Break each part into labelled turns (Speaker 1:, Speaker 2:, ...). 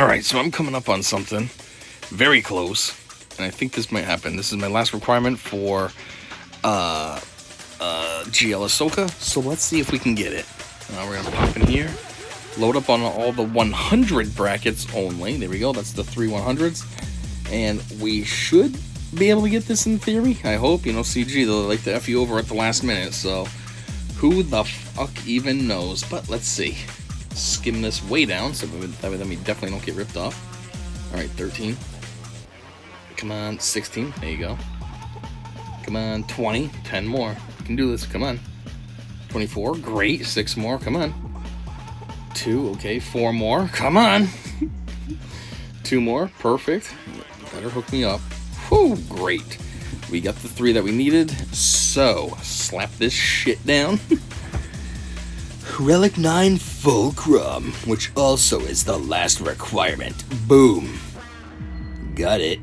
Speaker 1: Alright, so I'm coming up on something very close, and I think this might happen. This is my last requirement for GL Ahsoka, so let's see if we can get it. We're gonna pop in here, load up on all the 100 brackets only. There we go, that's the 3 100s. And we should be able to get this in theory, I hope. You know, CG, they'll like to F you over at the last minute, so who the fuck even knows? But let's see. Skim this way down, so that we definitely don't get ripped off. Alright, 13. Come on, 16. There you go. Come on, 20. 10 more. You can do this. Come on. 24. Great. 6 more. Come on. 2. Okay. 4 more. Come on. 2 more. Perfect. Better hook me up. Whew. Great. We got the 3 that we needed. So, slap this shit down. Relic 9 Fulcrum, which also is the last requirement. Boom. Got it.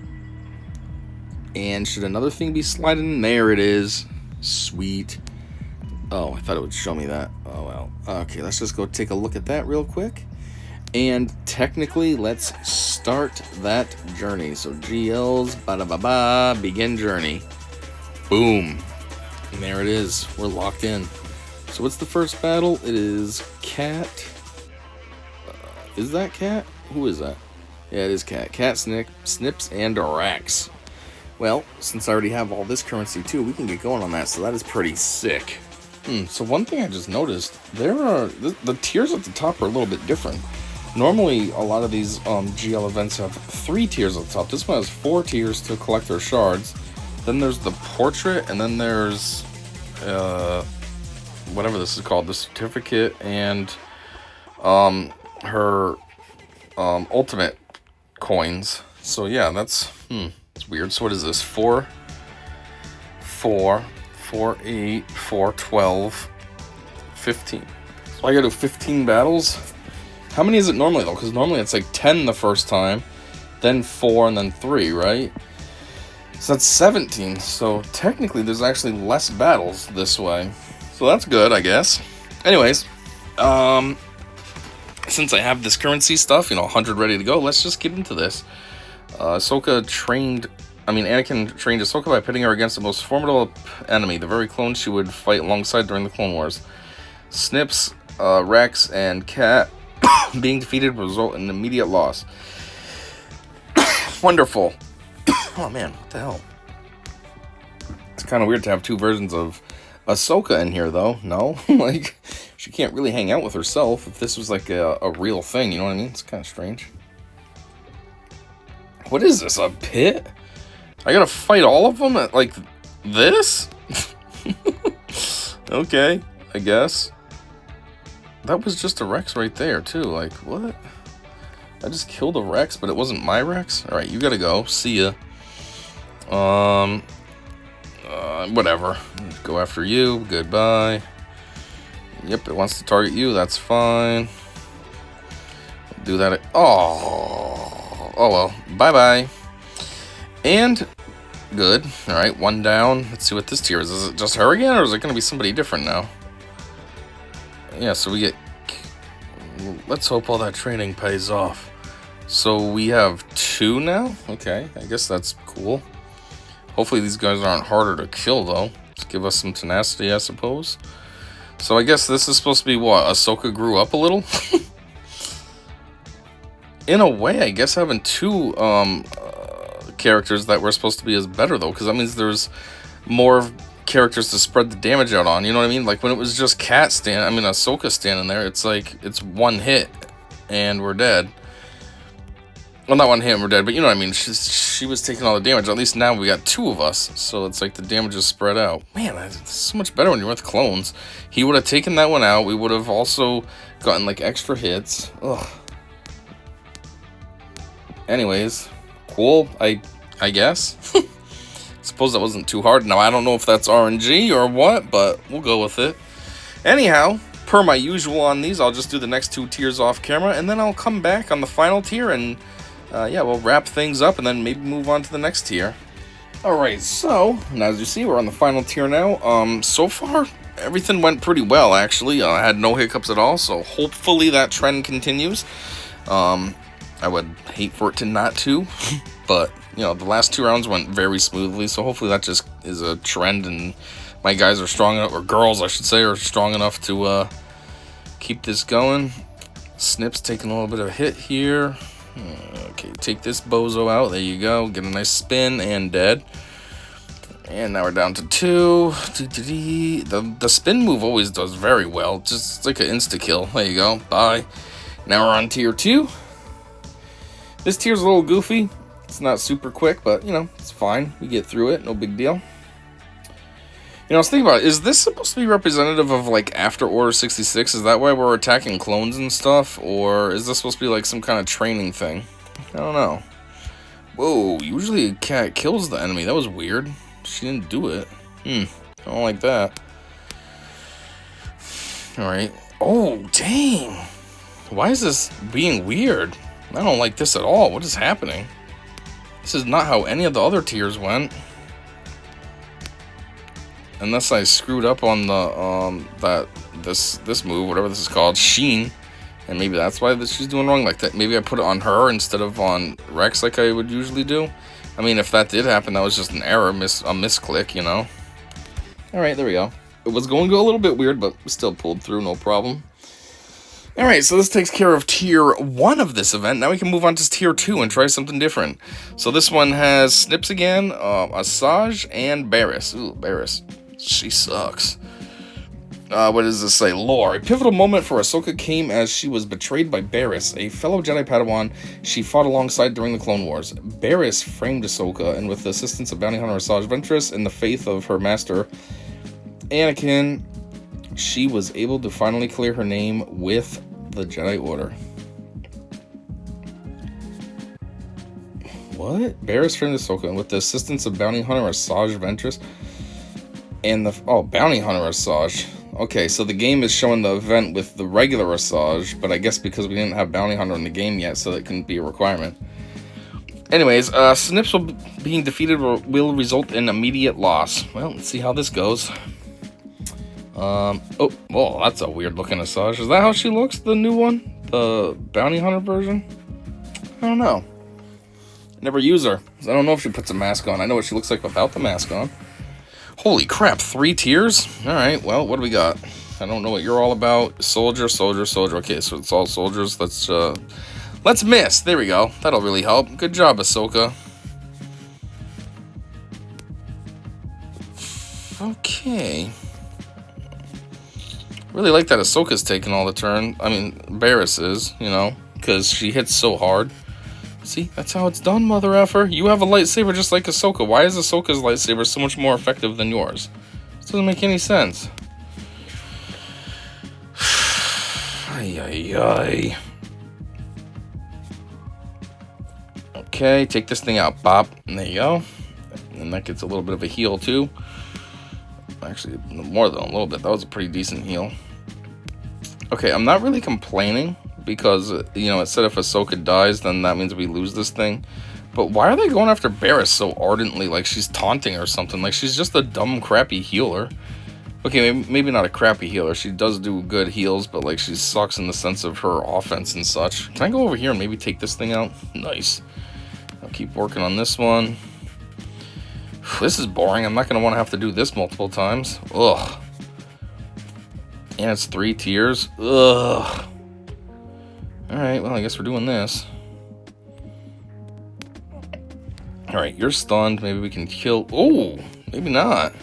Speaker 1: And should another thing be sliding? There it is. Sweet. Oh, I thought it would show me that. Oh, well. Okay, let's just go take a look at that real quick. And technically, let's start that journey. So GL's, ba-da-ba-ba, begin journey. Boom. And there it is. We're locked in. So what's the first battle? It is Cat. Is that Cat? Who is that? Yeah, it is Cat. Cat, Snips, and Rax. Well, since I already have all this currency too, we can get going on that, so that is pretty sick. So one thing I just noticed, the tiers at the top are a little bit different. Normally, a lot of these GL events have 3 tiers at the top. This one has 4 tiers to collect their shards. Then there's the portrait, and then there's whatever this is called, the certificate, and her ultimate coins. So yeah, that's it's weird. So what is this? 4, 4, 4, 8, 4, 12, 15. So I gotta do 15 battles. How many is it normally though? Because normally it's like 10 the first time, then 4, and then 3, right? So that's 17. So technically there's actually less battles this way. So that's good, I guess. Anyways, since I have this currency stuff, 100 ready to go, let's just get into this. Anakin trained Ahsoka by pitting her against the most formidable enemy, the very clone she would fight alongside during the Clone Wars. Snips, Rex, and Cat being defeated would result in immediate loss. Wonderful. Oh man, what the hell? It's kind of weird to have 2 versions of Ahsoka in here, though. No? Like, she can't really hang out with herself if this was like a real thing, you know what I mean? It's kind of strange. What is this, a pit? I gotta fight all of them at, like, this? Okay, I guess. That was just a Rex right there, too. Like, what? I just killed a Rex, but it wasn't my Rex? Alright, you gotta go. See ya. Whatever. Go after you. Goodbye. Yep, it wants to target you. That's fine. Do that. Oh well. Bye-bye. And good. Alright, 1 down. Let's see what this tier is. Is it just her again, or is it going to be somebody different now? Yeah, so we get... Let's hope all that training pays off. So we have 2 now? Okay, I guess that's cool. Hopefully these guys aren't harder to kill, though. Just give us some tenacity, I suppose. So I guess this is supposed to be what? Ahsoka grew up a little? In a way, I guess having 2 characters that were supposed to be is better, though. Because that means there's more characters to spread the damage out on. You know what I mean? Like when it was just Ahsoka standing there, it's like, it's 1 hit and we're dead. Well, not 1 hit and we're dead, but you know what I mean? She was taking all the damage. At least now we got 2 of us, so it's like the damage is spread out. Man, it's so much better when you're with clones. He would have taken that one out. We would have also gotten like extra hits. Ugh. Anyways, cool, I guess. Suppose that wasn't too hard. Now, I don't know if that's RNG or what, but we'll go with it. Anyhow, per my usual on these, I'll just do the next 2 tiers off camera, and then I'll come back on the final tier, and yeah, we'll wrap things up, and then maybe move on to the next tier. Alright, so, now as you see, we're on the final tier now. So far, everything went pretty well, actually. I had no hiccups at all, so hopefully that trend continues. I would hate for it to not to, but, you know, the last 2 rounds went very smoothly, so hopefully that just is a trend, and my guys are strong enough, or girls, I should say, are strong enough to keep this going. Snip's taking a little bit of a hit here. Okay, take this bozo out. There you go. Get a nice spin and dead. And now we're down to 2. The spin move always does very well. Just it's like an insta-kill. There you go. Bye. Now we're on tier 2. This tier's a little goofy. It's not super quick, but, you know, it's fine. We get through it. No big deal. You know, I was thinking about it. Is this supposed to be representative of, like, after Order 66? Is that why we're attacking clones and stuff? Or is this supposed to be, like, some kind of training thing? I don't know. Whoa, usually a cat kills the enemy. That was weird. She didn't do it. I don't like that. Alright. Oh, dang. Why is this being weird? I don't like this at all. What is happening? This is not how any of the other tiers went. Unless I screwed up on the this move, whatever this is called, Sheen. And maybe that's why she's doing wrong. Like that. Maybe I put it on her instead of on Rex like I would usually do. I mean, if that did happen, that was just an error, a misclick, you know. Alright, there we go. It was going to go a little bit weird, but still pulled through, no problem. Alright, so this takes care of tier 1 of this event. Now we can move on to tier 2 and try something different. So this one has Snips again, Asajj, and Barriss. Ooh, Barriss. She sucks. What does this say? Lore. A pivotal moment for Ahsoka came as she was betrayed by Barriss, a fellow Jedi Padawan she fought alongside during the Clone Wars. Barriss framed Ahsoka, and with the assistance of bounty hunter Asajj Ventress and the faith of her master, Anakin, she was able to finally clear her name with the Jedi Order. What? Barriss framed Ahsoka, and with the assistance of bounty hunter Asajj Ventress and the... Oh, bounty hunter Asajj. Okay, so the game is showing the event with the regular Asajj, but I guess because we didn't have Bounty Hunter in the game yet, so that couldn't be a requirement. Anyways, Snips being defeated will result in immediate loss. Well, let's see how this goes. Oh, that's a weird looking Asajj. Is that how she looks, the new one? The Bounty Hunter version? I don't know. Never use her. I don't know if she puts a mask on. I know what she looks like without the mask on. Holy crap, 3 tiers? Alright, well, what do we got? I don't know what you're all about. Soldier, soldier, soldier. Okay, so it's all soldiers. Let's miss. There we go. That'll really help. Good job, Ahsoka. Okay. Really like that Ahsoka's taking all the turn. I mean, Barriss is, you know, because she hits so hard. See, that's how it's done, mother effer. You have a lightsaber just like Ahsoka. Why is Ahsoka's lightsaber so much more effective than yours? This doesn't make any sense. Ay. Okay, take this thing out, Bop. And there you go. And that gets a little bit of a heal, too. Actually, more than a little bit. That was a pretty decent heal. Okay, I'm not really complaining. Because, you know, it said if Ahsoka dies, then that means we lose this thing. But why are they going after Barriss so ardently? Like she's taunting or something. Like she's just a dumb, crappy healer. Okay, maybe not a crappy healer. She does do good heals, but like she sucks in the sense of her offense and such. Can I go over here and maybe take this thing out? Nice. I'll keep working on this one. This is boring. I'm not going to want to have to do this multiple times. Ugh. And it's 3 tiers. Ugh. Alright, well, I guess we're doing this. Alright, you're stunned. Maybe we can kill... Oh, maybe not.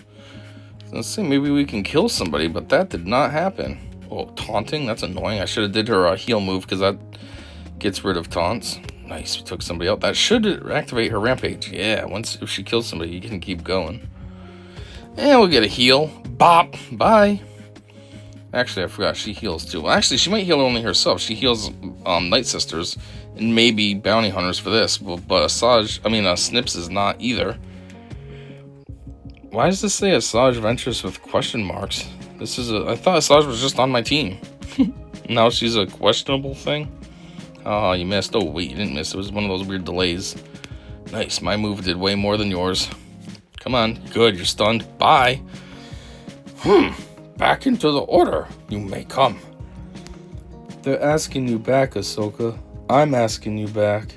Speaker 1: Let's see, maybe we can kill somebody, but that did not happen. Oh, taunting? That's annoying. I should have did her heal move, because that gets rid of taunts. Nice, we took somebody out. That should activate her rampage. Yeah, if she kills somebody, you can keep going. And we'll get a heal. Bop! Bye! Actually, I forgot, she heals too. Well, actually, she might heal only herself. She heals Night Sisters and maybe Bounty Hunters for this. But Snips is not either. Why does this say Asajj Ventress with question marks? I thought Asajj was just on my team. Now she's a questionable thing? Oh, you missed. Oh, wait, you didn't miss. It was one of those weird delays. Nice, my move did way more than yours. Come on, good, you're stunned. Bye. Back into the order, you may come. They're asking you back, Ahsoka. I'm asking you back.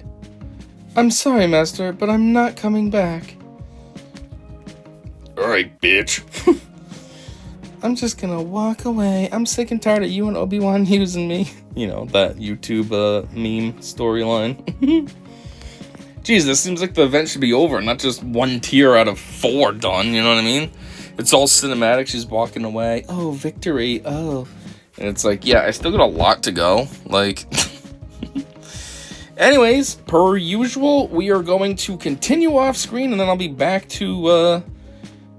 Speaker 1: I'm sorry, Master, but I'm not coming back. Alright, bitch. I'm just gonna walk away. I'm sick and tired of you and Obi-Wan using me. You know, that YouTube meme storyline. Jeez, this seems like the event should be over, not just 1 tier out of 4 done, you know what I mean? It's all cinematic, she's walking away. Oh, victory, oh. And it's like, yeah, I still got a lot to go. Like, anyways, per usual, we are going to continue off screen, and then I'll be back to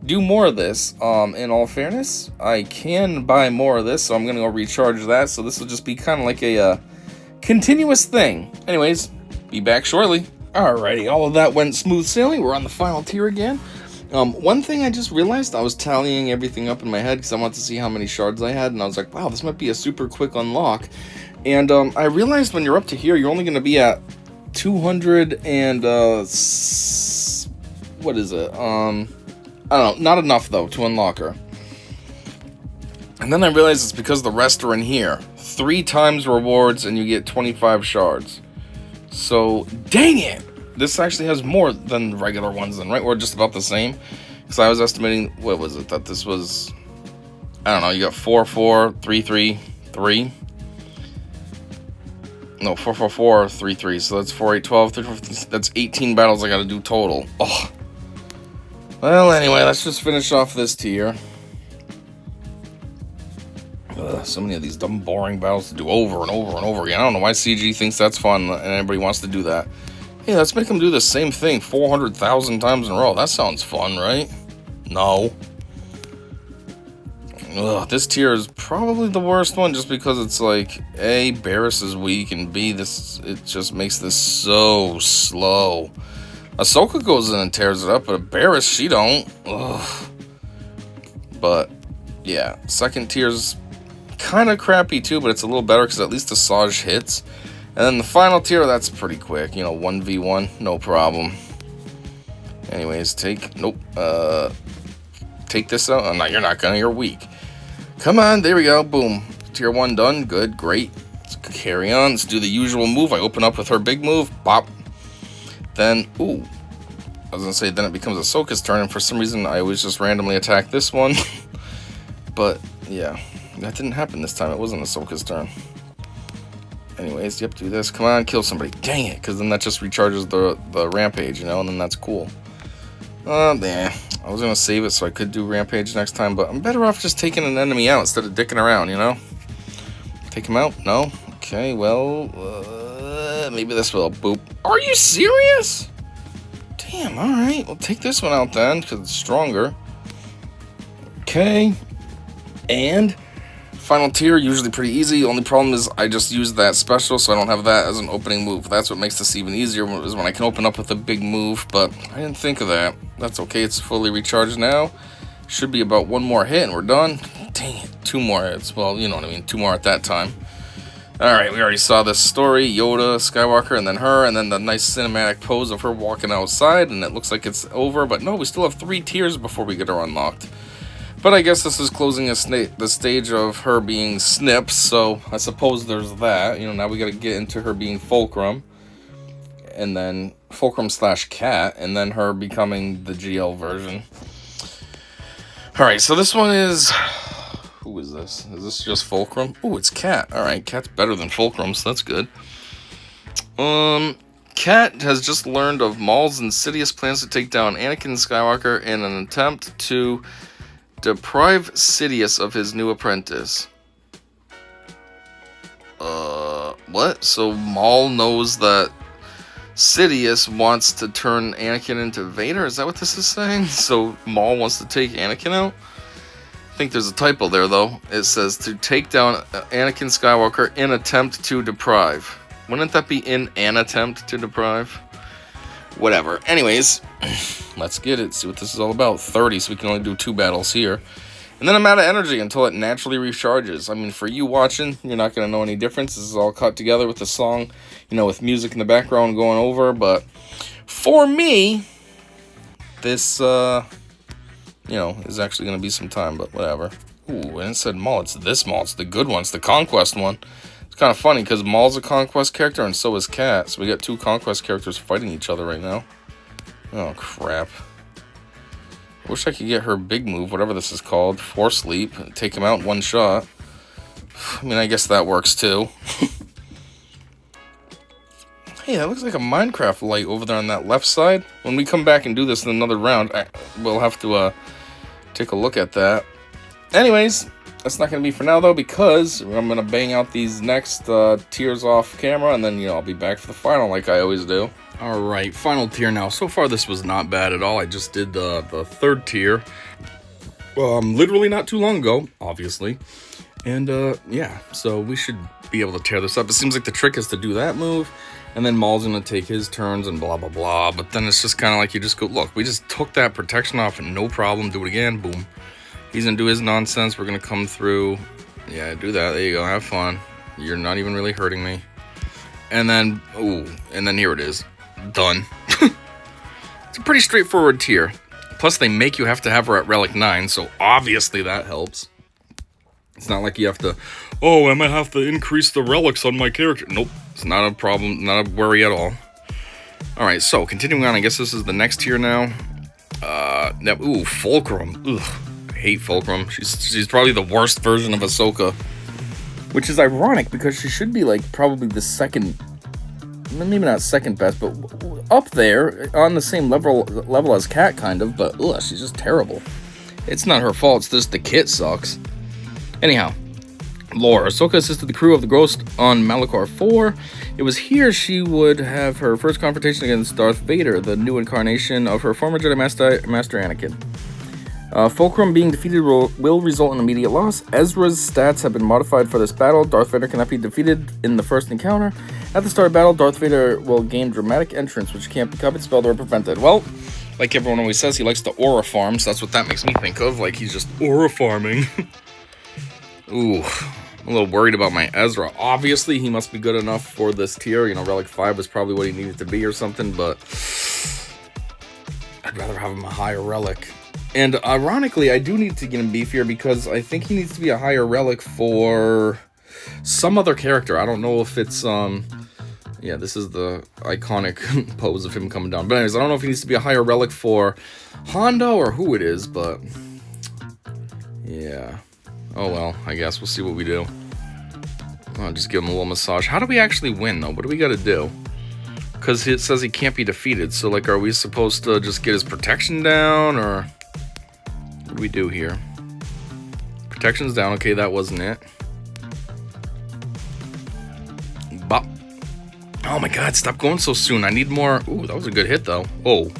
Speaker 1: do more of this. In all fairness, I can buy more of this, so I'm gonna go recharge that. So this will just be kind of like a continuous thing. Anyways, be back shortly. Alrighty, all of that went smooth sailing. We're on the final tier again. One thing I just realized, I was tallying everything up in my head because I wanted to see how many shards I had, and I was like, wow, this might be a super quick unlock. And I realized when you're up to here, you're only going to be at 200 and, what is it? I don't know, not enough, though, to unlock her. And then I realized it's because the rest are in here. 3 times rewards, and you get 25 shards. So, dang it! This actually has more than regular ones then, right? We're just about the same. Because I was estimating, what was it? That this was, I don't know, you got 4, 4, 3, 3, 3. No, 4, 4, 4, 3, 3. So that's 4, 8, 12, 3, 4, 15, that's 18 battles I gotta do total. Oh. Well, anyway, let's just finish off this tier. So many of these dumb, boring battles to do over and over and over again. I don't know why CG thinks that's fun and everybody wants to do that. Hey, let's make them do the same thing 400,000 times in a row. That sounds fun, right? No. Ugh, this tier is probably the worst one just because it's like, A, Barriss is weak, and B, it just makes this so slow. Ahsoka goes in and tears it up, but Barriss, she don't. Ugh. But, yeah, second tier's kind of crappy too, but it's a little better because at least Asajj hits. And then the final tier, that's pretty quick. You know, 1v1, no problem. Anyways, take this out. Oh, no, you're not gonna. You're weak. Come on, there we go. Boom. Tier 1 done. Good, great. Let's carry on. Let's do the usual move. I open up with her big move. Bop. Then, ooh. I was gonna say, then it becomes Ahsoka's turn, and for some reason, I always just randomly attack this one. But, yeah. That didn't happen this time. It wasn't Ahsoka's turn. Anyways, yep, do this. Come on, kill somebody. Dang it, because then that just recharges the rampage, you know, and then that's cool. Yeah. I was going to save it so I could do rampage next time, but I'm better off just taking an enemy out instead of dicking around, you know? Take him out? No? Okay, well, maybe this will. Boop. Are you serious? Damn, alright. Well, take this one out then, because it's stronger. Okay. And final tier, usually pretty easy. Only problem is I just used that special, so I don't have that as an opening move. That's what makes this even easier, is when I can open up with a big move, but I didn't think of that. That's okay, it's fully recharged now. Should be about 1 more hit and we're done. Dang it, 2 more hits. Well, you know what I mean, 2 more at that time. Alright, we already saw this story, Yoda, Skywalker, and then her, and then the nice cinematic pose of her walking outside, and it looks like it's over, but no, we still have 3 tiers before we get her unlocked. But I guess this is closing the stage of her being Snips, so I suppose there's that. You know, now we gotta get into her being Fulcrum. And then Fulcrum/Cat, and then her becoming the GL version. Alright, so this one is... Who is this? Is this just Fulcrum? Oh, it's Cat. Alright, Cat's better than Fulcrum, so that's good. Cat has just learned of Maul's insidious plans to take down Anakin Skywalker in an attempt to deprive Sidious of his new apprentice. What? So Maul knows that Sidious wants to turn Anakin into Vader? Is that what this is saying? So Maul wants to take Anakin out? I think there's a typo there, though. It says to take down Anakin Skywalker in attempt to deprive. Wouldn't that be in an attempt to deprive? Whatever. Anyways, let's get it. See what this is all about. 30, so we can only do 2 battles here. And then I'm out of energy until it naturally recharges. I mean, for you watching, you're not going to know any difference. This is all cut together with the song, you know, with music in the background going over. But for me, this, you know, is actually going to be some time, but whatever. Ooh, and it said Maul. It's this Maul. It's the good one. It's the Conquest one. It's kind of funny because Maul's a Conquest character and so is Cat. So we got 2 Conquest characters fighting each other right now. Oh, crap. Wish I could get her big move, whatever this is called. Force Leap. Take him out in 1 shot. I mean, I guess that works too. Hey, that looks like a Minecraft light over there on that left side. When we come back and do this in another round, we'll have to take a look at that. Anyways, that's not going to be for now, though, because I'm going to bang out these next tiers off camera, and then, you know, I'll be back for the final like I always do. Alright, final tier now. So far, this was not bad at all. I just did the 3rd tier. Literally not too long ago, obviously. And, yeah, so we should be able to tear this up. It seems like the trick is to do that move, and then Maul's going to take his turns and blah, blah, blah. But then it's just kind of like you just go, look, we just took that protection off and no problem. Do it again, boom. He's going to do his nonsense. We're going to come through. Yeah, do that. There you go. Have fun. You're not even really hurting me. And then, ooh, and then here it is. Done. It's a pretty straightforward tier. Plus, they make you have to have her at Relic 9, so obviously that helps. It's not like you have to, oh, I might have to increase the relics on my character. Nope, it's not a problem, not a worry at all. Alright, so, continuing on, I guess this is the next tier now. Ooh, Fulcrum. Ugh, I hate Fulcrum. She's probably the worst version of Ahsoka. Which is ironic, because she should be, like, probably the second, maybe not second best, but up there, on the same level as Cat, kind of, but, ugh, she's just terrible. It's not her fault, it's just the kit sucks. Anyhow, lore. Ahsoka assisted the crew of the Ghost on Malachor 4. It was here she would have her first confrontation against Darth Vader, the new incarnation of her former Jedi Master Anakin. Fulcrum being defeated will result in immediate loss. Ezra's stats have been modified for this battle. Darth Vader cannot be defeated in the first encounter. At the start of battle, Darth Vader will gain dramatic entrance, which can't be copied, spelled, or prevented. Well, like everyone always says, he likes to aura farm, so that's what that makes me think of. Like, he's just aura farming. Ooh, I'm a little worried about my Ezra. Obviously, he must be good enough for this tier. You know, Relic 5 was probably what he needed to be or something, but I'd rather have him a higher Relic. And ironically, I do need to get him beefier because I think he needs to be a higher Relic for some other character. I don't know if it's, yeah, this is the iconic pose of him coming down. But anyways, I don't know if he needs to be a higher Relic for Hondo or who it is, but yeah. Oh well, I guess we'll see what we do. I'll just give him a little massage. How do we actually win, though? What do we gotta do? Because it says he can't be defeated, so, like, are we supposed to just get his protection down, or what do we do here? Protection's down. Okay, that wasn't it. Bop. Oh my god, stop going so soon. I need more. Ooh, that was a good hit, though. Oh.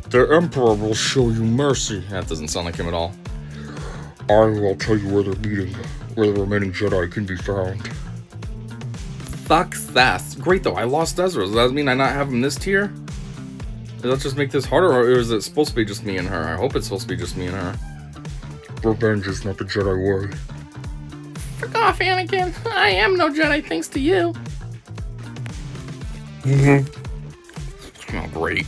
Speaker 1: The Emperor will show you mercy. That doesn't sound like him at all. I will tell you where the remaining Jedi can be found. Fuck that. Great though, I lost Ezra. Does that mean I not have him this tier? Does that just make this harder, or is it supposed to be just me and her? I hope it's supposed to be just me and her. Revenge is not the Jedi way. Fuck off, Anakin. I am no Jedi thanks to you. Oh, great.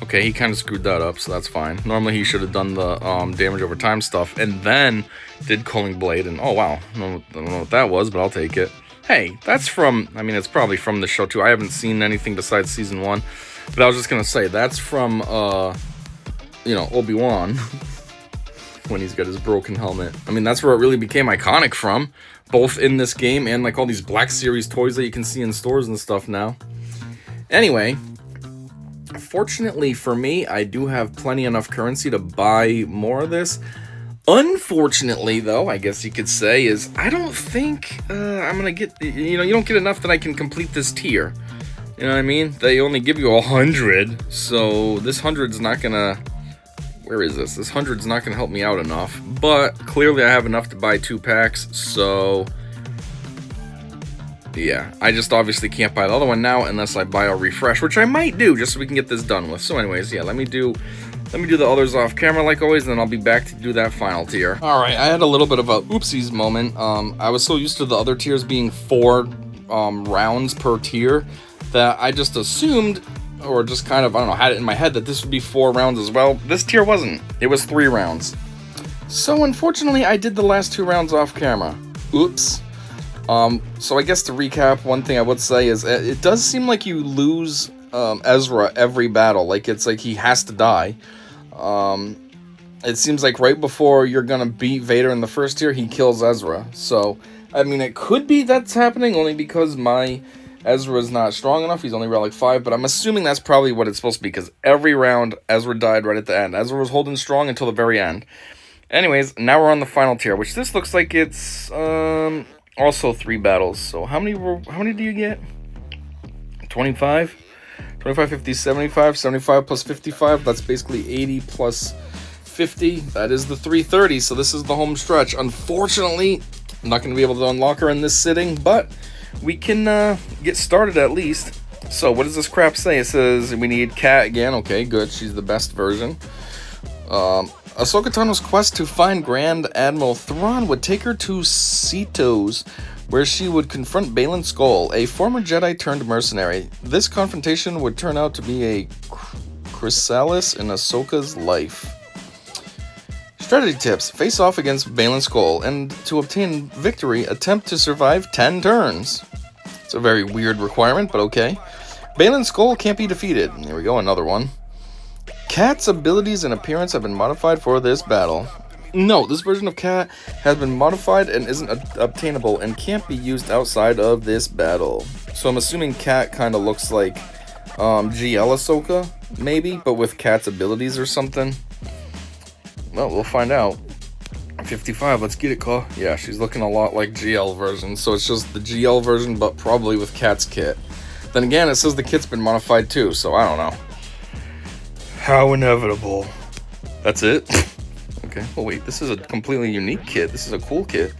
Speaker 1: Okay, he kind of screwed that up, so that's fine. Normally, he should have done the damage over time stuff, and then did Culling Blade, and oh wow, I don't know what that was, but I'll take it. Hey, that's from, I mean, it's probably from the show too. I haven't seen anything besides Season 1, but I was just gonna say, that's from, you know, Obi-Wan, when he's got his broken helmet. I mean, that's where it really became iconic from, both in this game and, like, all these Black Series toys that you can see in stores and stuff now. Anyway, fortunately for me, I do have plenty enough currency to buy more of this. Unfortunately, though, I guess you could say, is I don't think I'm gonna get, you know, you don't get enough that I can complete this tier. You know what I mean? They only give you 100, so this 100's not gonna, where is this? This 100's not gonna help me out enough, but clearly I have enough to buy 2 packs, so yeah, I just obviously can't buy the other one now unless I buy a refresh, which I might do just so we can get this done with. So anyways, yeah, let me do the others off camera like always, and then I'll be back to do that final tier. Alright, I had a little bit of a oopsies moment. I was so used to the other tiers being 4 rounds per tier that I just assumed, or just kind of, I don't know, had it in my head that this would be 4 rounds as well. This tier wasn't. It was 3 rounds. So unfortunately, I did the last 2 rounds off camera. Oops. So I guess to recap, one thing I would say is it does seem like you lose Ezra every battle. Like, it's like he has to die. It seems like right before you're gonna beat Vader in the first tier, he kills Ezra. So, I mean, it could be that's happening only because my Ezra is not strong enough. He's only relic 5, but I'm assuming that's probably what it's supposed to be, because every round, Ezra died right at the end. Ezra was holding strong until the very end. Anyways, now we're on the final tier, which this looks like it's also 3 battles. So how many do you get? 25? 25, 50, 75. 75 plus 55, that's basically 80 plus 50. That is the 330, so this is the home stretch. Unfortunately, I'm not going to be able to unlock her in this sitting, but we can get started at least. So what does this crap say? It says we need Kat again. Okay, good. She's the best version. Ahsoka Tano's quest to find Grand Admiral Thrawn would take her to Cetos, where she would confront Baylan Skoll, a former Jedi turned mercenary. This confrontation would turn out to be a chrysalis in Ahsoka's life. Strategy tips. Face off against Baylan Skoll, and to obtain victory, attempt to survive 10 turns. It's a very weird requirement, but okay. Baylan Skoll can't be defeated. Here we go, another one. Kat's abilities and appearance have been modified for this battle. No, this version of Kat has been modified and isn't obtainable and can't be used outside of this battle. So I'm assuming Kat kind of looks like GL Ahsoka, maybe, but with Kat's abilities or something. Well, we'll find out. 55, let's get it, Claw. Yeah, she's looking a lot like GL version, so it's just the GL version, but probably with Kat's kit. Then again, it says the kit's been modified too, so I don't know. How inevitable. That's it? Okay, well wait, this is a completely unique kit. This is a cool kit.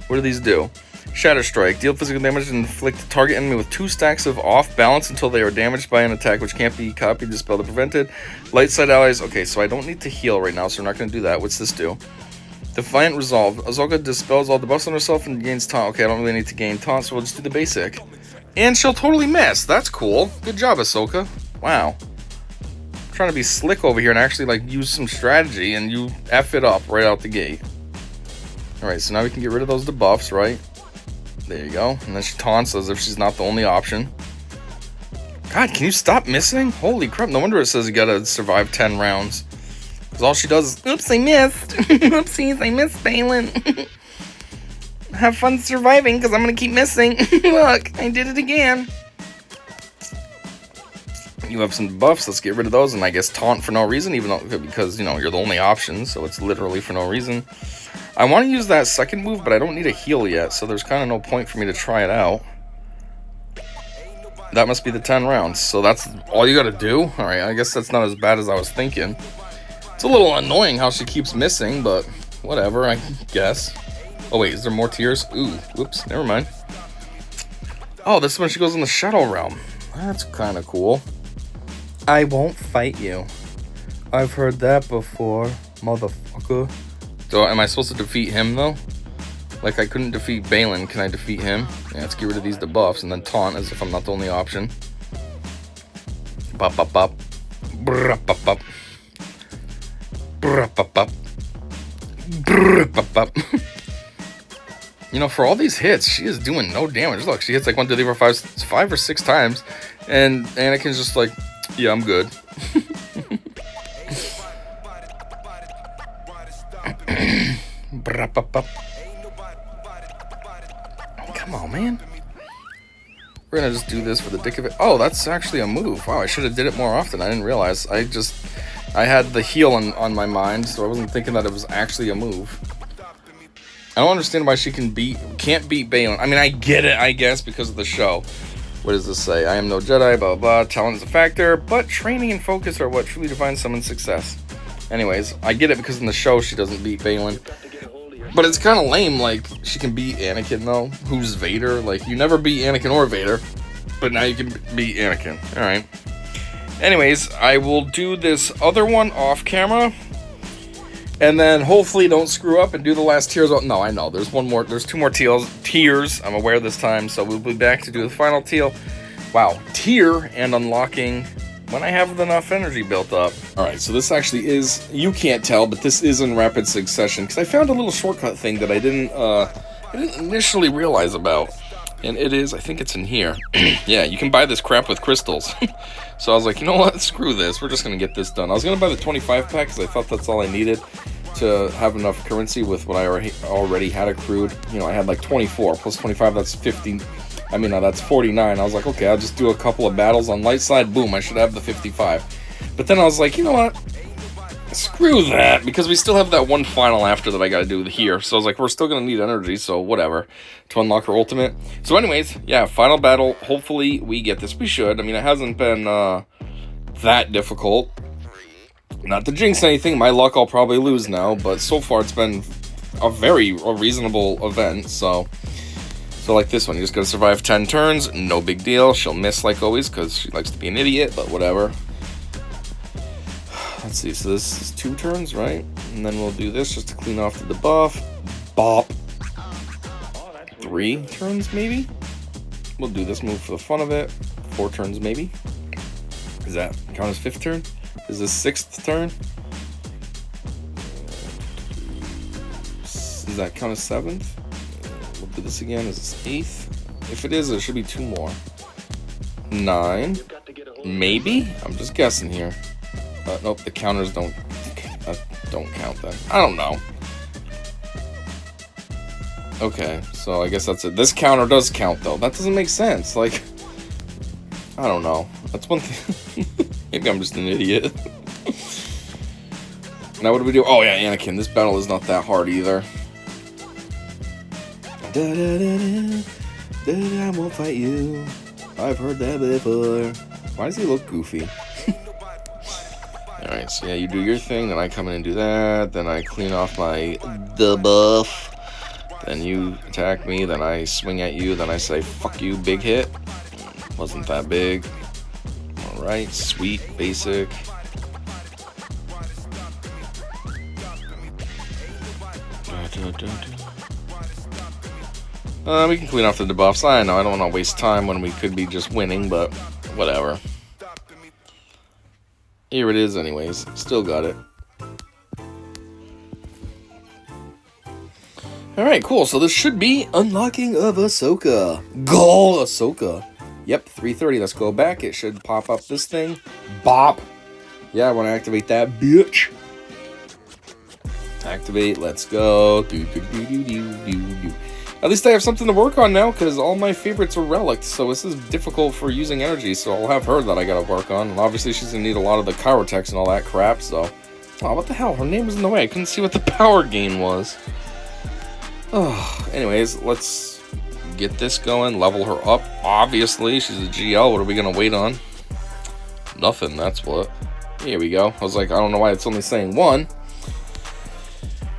Speaker 1: What do these do? Shatter Strike. Deal physical damage and inflict target enemy with 2 stacks of off balance until they are damaged by an attack which can't be copied, dispelled, or prevented. Light side allies. Okay, so I don't need to heal right now, so we're not going to do that. What's this do? Defiant Resolve. Ahsoka dispels all the buffs on herself and gains taunt. Okay, I don't really need to gain taunt, so we'll just do the basic. And she'll totally miss. That's cool. Good job, Ahsoka. Wow. I'm trying to be slick over here and actually like use some strategy, and you F it up right out the gate. Alright, so now we can get rid of those debuffs, right? There you go. And then she taunts as if she's not the only option. God, can you stop missing? Holy crap, no wonder it says you gotta survive 10 rounds. Because all she does is, oops, I missed. Oopsies, I missed Baylan. Have fun surviving, because I'm gonna keep missing. Look, I did it again. You have some buffs, let's get rid of those, and I guess taunt for no reason, even though, because, you know, you're the only option, so it's literally for no reason. I want to use that second move, but I don't need a heal yet, so there's kind of no point for me to try it out. That must be the 10 rounds, so that's all you gotta do? Alright, I guess that's not as bad as I was thinking. It's a little annoying how she keeps missing, but whatever, I guess. Oh wait, is there more tiers? Ooh, whoops, never mind. Oh, this is when she goes in the Shadow Realm. That's kind of cool. I won't fight you. I've heard that before, motherfucker. So am I supposed to defeat him though? Like I couldn't defeat Baylan, can I defeat him? Yeah, let's get rid of these debuffs and then taunt as if I'm not the only option. Bop bop bop. Brr bop bop. Brr bop bop. Brr bop bop. You know, for all these hits, she is doing no damage. Look, she hits like 1, 2, 3, 4, 5, 5 or 6 times, and Anakin's just like, yeah, I'm good. Come on, man. We're gonna just do this for the dick of it. Oh, that's actually a move. Wow, I should have did it more often. I didn't realize. I had the heal on my mind, so I wasn't thinking that it was actually a move. I don't understand why she can't beat Baylan. I mean, I get it, I guess, because of the show. What does this say? I am no Jedi, blah, blah, blah. Talent is a factor, but training and focus are what truly define someone's success. Anyways, I get it because in the show she doesn't beat Baylan. But it's kind of lame, like, she can beat Anakin, though. Who's Vader? Like, you never beat Anakin or Vader, but now you can beat Anakin. Alright. Anyways, I will do this other one off camera. And then hopefully don't screw up and do the last tiers. No, I know. There's 2 more tiers. I'm aware this time, so we'll be back to do the final tier. Wow, tier and unlocking when I have enough energy built up. Alright, so this actually is, you can't tell, but this is in rapid succession, because I found a little shortcut thing that I didn't I didn't initially realize about. And it is, I think it's in here. Yeah, you can buy this crap with crystals. So I was like, you know what? Screw this. We're just going to get this done. I was going to buy the 25 pack because I thought that's all I needed to have enough currency with what I already had accrued. You know, I had like 24 plus 25, that's 50. I mean, that's 49. I was like, okay, I'll just do a couple of battles on light side. Boom, I should have the 55. But then I was like, you know what? Screw that, because we still have that one final after that I gotta do here. So I was like, we're still gonna need energy, so whatever, to unlock our ultimate. So anyways, yeah, final battle. Hopefully we get this. We should. I mean, it hasn't been that difficult. Not to jinx anything, my luck I'll probably lose now, but so far it's been a reasonable event. So like this one, you just gotta survive 10 turns, no big deal. She'll miss like always, because she likes to be an idiot, but whatever. Let's see, so this is 2 turns, right? And then we'll do this just to clean off the debuff. Bop. 3 turns, maybe? We'll do this move for the fun of it. 4 turns, maybe? Does that count as 5th turn? Is this 6th turn? Does that count as 7th? We'll do this again. Is this 8th? If it is, there should be 2 more. 9. Maybe? I'm just guessing here. Nope, the counters don't count then. I don't know. Okay, so I guess that's it. This counter does count, though. That doesn't make sense. Like, I don't know. That's one thing. Maybe I'm just an idiot. Now what do we do? Oh, yeah, Anakin. This battle is not that hard either. I won't fight you. I've heard that before. Why does he look goofy? Alright, so yeah, you do your thing, then I come in and do that, then I clean off my debuff, then you attack me, then I swing at you, then I say, fuck you, big hit. Wasn't that big. Alright, sweet, basic. We can clean off the debuffs. I know, I don't want to waste time when we could be just winning, but whatever. Here it is anyways. Still got it. Alright, cool. So this should be unlocking of Ahsoka. GL Ahsoka. Yep, 330. Let's go back. It should pop up this thing. Bop. Yeah, I want to activate that bitch. Activate. Let's go. At least I have something to work on now, because all my favorites are relics, so this is difficult for using energy, so I'll have her that I gotta work on. And obviously she's gonna need a lot of the chirotex and all that crap, so... Oh, what the hell? Her name was in the way. I couldn't see what the power gain was. Oh, anyways, let's get this going, level her up. Obviously, she's a GL. What are we gonna wait on? Nothing, that's what. Here we go. I was like, I don't know why it's only saying 1.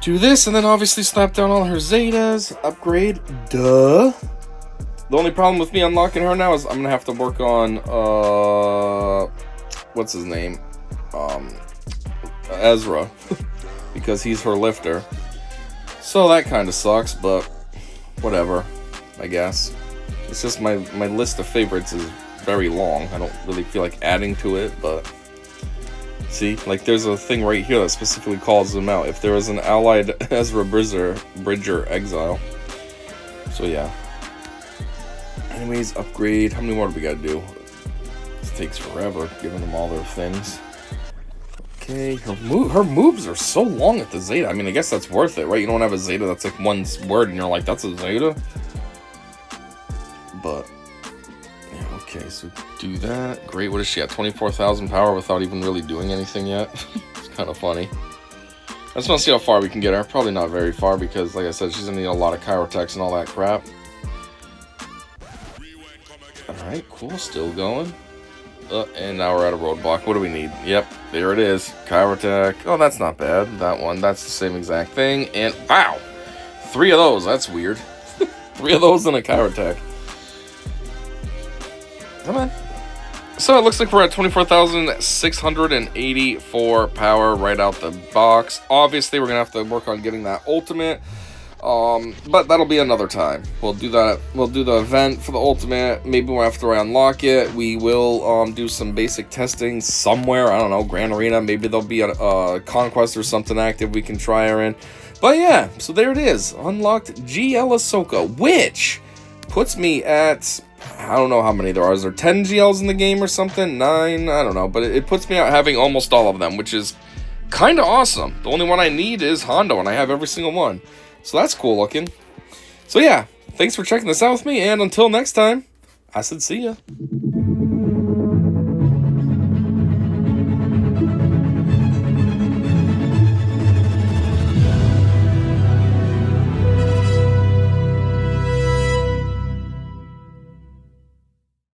Speaker 1: Do this, and then obviously slap down all her Zetas. Upgrade. Duh. The only problem with me unlocking her now is I'm gonna have to work on, what's his name? Ezra. Because he's her lifter. So that kind of sucks, but whatever, I guess. It's just my list of favorites is very long. I don't really feel like adding to it, but... See, like there's a thing right here that specifically calls them out. If there is an allied Ezra Bridger exile. So yeah. Anyways, upgrade. How many more do we gotta do? This takes forever, giving them all their things. Okay, her moves are so long at the Zeta. I mean, I guess that's worth it, right? You don't have a Zeta that's like one word and you're like, that's a Zeta? But... okay, so do that. Great, what is she at? 24,000 power without even really doing anything yet? It's kind of funny. I just want to see how far we can get her. Probably not very far because, like I said, she's going to need a lot of chirotex and all that crap. Alright, cool. Still going. And now we're at a roadblock. What do we need? Yep, there it is. Chirotech. Oh, that's not bad. That one. That's the same exact thing. And, wow! 3 of those. That's weird. 3 of those and a chirotech. Come on. So it looks like we're at 24,684 power right out the box. Obviously, we're going to have to work on getting that ultimate. But that'll be another time. We'll do that. We'll do the event for the ultimate. Maybe after I unlock it, we will do some basic testing somewhere. I don't know, Grand Arena. Maybe there'll be a Conquest or something active we can try her in. But yeah, so there it is. Unlocked GL Ahsoka, which puts me at, I don't know how many there are. Is there 10 GLs in the game or something? 9? I don't know. But it puts me at having almost all of them, which is kind of awesome. The only one I need is Hondo, and I have every single one. So that's cool looking. So yeah, thanks for checking this out with me, and until next time, I said see ya.